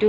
2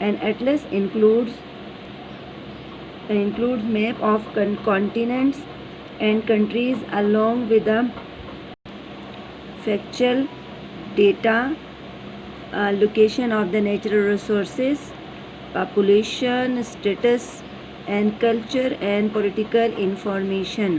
An atlas includes map of continents and countries along with the factual data, location of the natural resources, population, status and culture and political information.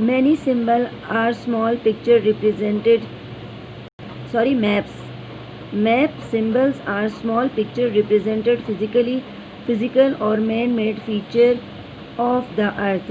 Many symbols are small picture represented. Maps. Map symbols are small picture represented physical or man-made feature of the earth.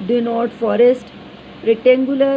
denote forest, rectangular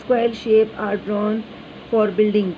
square shape are drawn for building।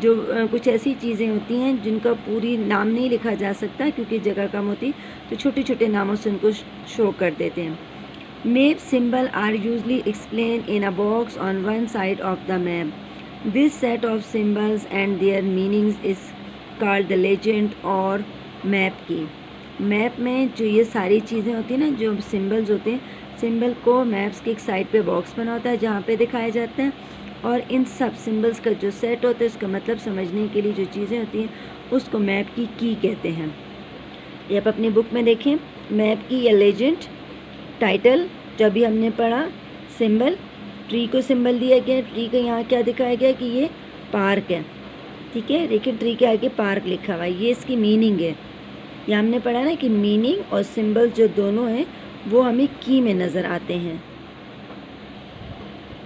جو کچھ ایسی چیزیں ہوتی ہیں جن کا پوری نام نہیں لکھا جا سکتا کیونکہ جگہ کم ہوتی، تو چھوٹے چھوٹے ناموں سے ان کو شو کر دیتے ہیں. Map symbol are usually explained in a box on one side of the map. This set of symbols and their meanings is called the legend اور map key. میپ میں جو یہ ساری چیزیں ہوتی ہیں نا، جو سمبلز ہوتے ہیں، سمبل کو میپس کی ایک سائڈ پہ باکس بنا ہوتا ہے جہاں پہ دکھائے جاتے ہیں، اور ان سب سمبلز کا جو سیٹ ہوتا ہے اس کا مطلب سمجھنے کے لیے جو چیزیں ہوتی ہیں اس کو میپ کی کی کہتے ہیں. یہ آپ اپنی بک میں دیکھیں، میپ کی یا لیجنڈ. ٹائٹل جو ابھی ہم نے پڑھا، سمبل، ٹری کو سمبل دیا گیا، ٹری کا یہاں کیا دکھایا گیا کہ یہ پارک ہے. ٹھیک ہے، دیکھیں ٹری کے آگے پارک لکھا ہوا ہے، یہ اس کی میننگ ہے. یہ ہم نے پڑھا نا کہ میننگ اور سمبل جو دونوں ہیں وہ ہمیں کی میں نظر آتے ہیں.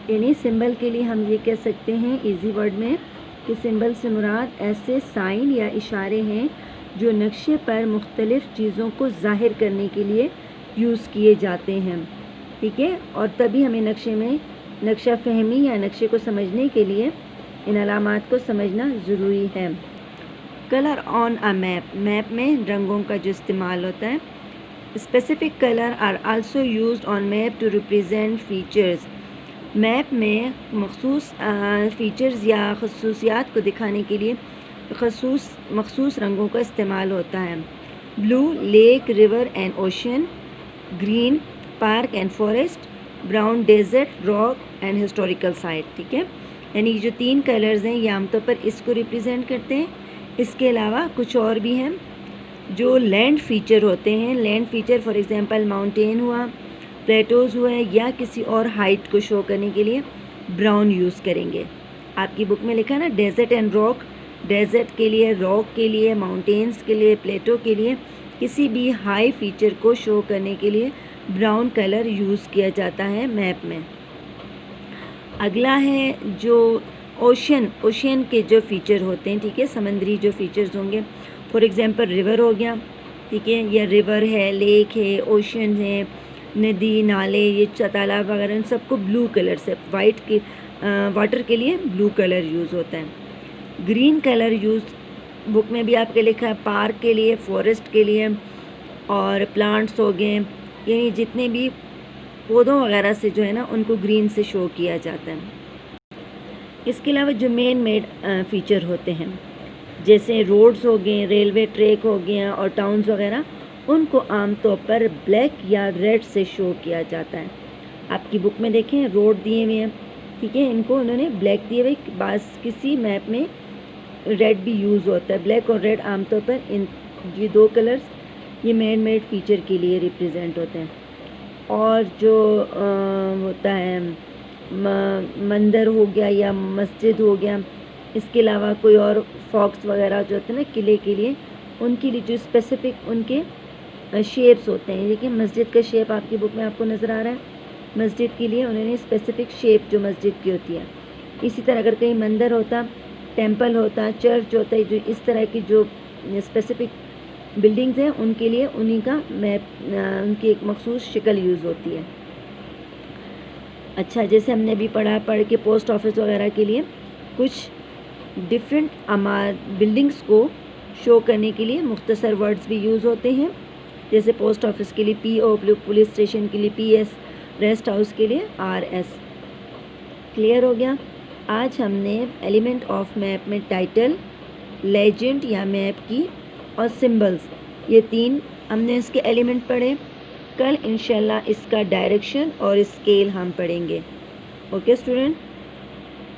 یعنی سمبل کے لیے ہم یہ کہہ سکتے ہیں ایزی ورڈ میں کہ سمبل سے مراد ایسے سائن یا اشارے ہیں جو نقشے پر مختلف چیزوں کو ظاہر کرنے کے لیے یوز کیے جاتے ہیں. ٹھیک ہے، اور تبھی ہمیں نقشے میں نقشہ فہمی یا نقشے کو سمجھنے کے لیے ان علامات کو سمجھنا ضروری ہے. Colour on a map, map میں رنگوں کا جو استعمال ہوتا ہے. Specific colour are also used on map to represent features. Map میں مخصوص فیچرز یا خصوصیات کو دکھانے کے لیے مخصوص رنگوں کا استعمال ہوتا ہے. Blue lake, river and ocean. Green park and forest. Brown desert, rock and historical site. ٹھیک ہے، یعنی جو 3 کلرز ہیں یہ عام طور پر اس کو ریپرزینٹ کرتے ہیں. اس کے علاوہ کچھ اور بھی ہیں جو لینڈ فیچر ہوتے ہیں. Land feature for example mountain ہوا، پلیٹوز ہوئے، یا کسی اور ہائٹ کو شو کرنے کے لیے براؤن یوز کریں گے. آپ کی بک میں لکھا نا ڈیزرٹ اینڈ راک. ڈیزرٹ کے لیے، راک کے لیے، ماؤنٹینز کے لیے، پلیٹو کے لیے کسی بھی ہائی فیچر کو شو کرنے کے لیے براؤن کلر یوز کیا جاتا ہے میپ میں. اگلا ہے جو اوشین کے جو فیچر ہوتے ہیں. ٹھیک ہے، سمندری جو فیچرز ہوں گے، فار ایگزامپل ریور ہو گیا. ٹھیک ہے، یا ریور ہے، لیک ہے، اوشین ہے، ندی، نالے، یہ تالاب وغیرہ، ان سب کو بلو کلر سے، واٹر کے لیے بلو کلر یوز ہوتا ہے. گرین کلر یوز بک میں بھی آپ کے لکھا ہے پارک کے لیے، فارسٹ کے لیے، اور پلانٹس ہو گئے، یعنی جتنے بھی پودوں وغیرہ سے جو ہے نا ان کو گرین سے شو کیا جاتا ہے. اس کے علاوہ جو مین میڈ فیچر ہوتے ہیں جیسے روڈز ہو گئے، ریلوے ٹریک ہو گیا، اور ٹاؤنز وغیرہ، ان کو عام طور پر بلیک یا ریڈ سے شو کیا جاتا ہے. آپ کی بک میں دیکھیں روڈ دیے ہوئے ہیں. ٹھیک ہے، ان کو انہوں نے بلیک دیے ہوئے. بعض کسی میپ میں ریڈ بھی یوز ہوتا ہے. بلیک اور ریڈ عام طور پر یہ 2 کلرز یہ مین میڈ فیچر کے لیے ریپرزینٹ ہوتے ہیں. اور جو ہوتا ہے مندر ہو گیا یا مسجد ہو گیا، اس کے علاوہ کوئی اور فاکس وغیرہ جو ہوتے ہیں نا قلعے کے لیے، ان کے لیے جو اسپیسیفک ان کے شیپس ہوتے ہیں. دیکھیں مسجد کا شیپ آپ کی بک میں آپ کو نظر آ رہا ہے. مسجد کے لیے انہوں نے اسپیسیفک شیپ جو مسجد کی ہوتی ہے. اسی طرح اگر کہیں مندر ہوتا، ٹیمپل ہوتا، چرچ ہوتا ہے، جو اس طرح کی جو اسپیسیفک بلڈنگز ہیں ان کے لیے انہی کا میپ، ان کی ایک مخصوص شکل یوز ہوتی ہے. اچھا، جیسے ہم نے بھی پڑھ کے پوسٹ آفس وغیرہ کے لیے کچھ ڈفرینٹ بلڈنگس کو شو کرنے کے لیے مختصر ورڈز بھی یوز ہوتے ہیں. جیسے پوسٹ آفس کے لیے PO، پولیس اسٹیشن کے لیے PS، ریسٹ ہاؤس کے لیے RS. کلیئر ہو گیا؟ آج ہم نے ایلیمنٹ آف میپ میں ٹائٹل، لیجنڈ یا میپ کی، اور سمبلز، یہ 3 ہم نے اس کے ایلیمنٹ پڑھے. کل انشاءاللہ اس کا ڈائریکشن اور اسکیل ہم پڑھیں گے. Okay student.